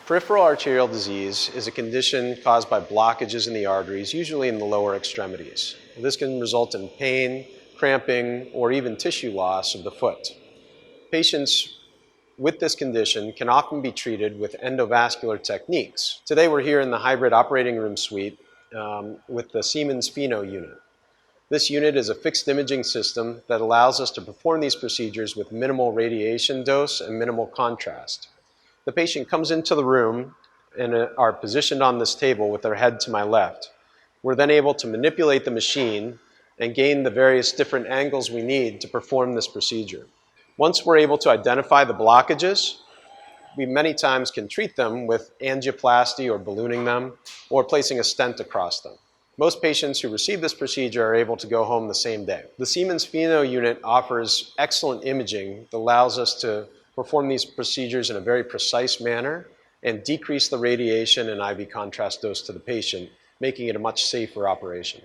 Peripheral arterial disease is a condition caused by blockages in the arteries, usually in the lower extremities. This can result in pain, cramping, or even tissue loss of the foot. Patients with this condition can often be treated with endovascular techniques. Today we're here in the hybrid operating room suite with the Siemens Pheno unit. This unit is a fixed imaging system that allows us to perform these procedures with minimal radiation dose and minimal contrast. The patient comes into the room and are positioned on this table with their head to my left. We're then able to manipulate the machine and gain the various different angles we need to perform this procedure. Once we're able to identify the blockages, we many times can treat them with angioplasty or ballooning them or placing a stent across them. Most patients who receive this procedure are able to go home the same day. The Siemens Pheno unit offers excellent imaging that allows us to perform these procedures in a very precise manner and decrease the radiation and IV contrast dose to the patient, making it a much safer operation.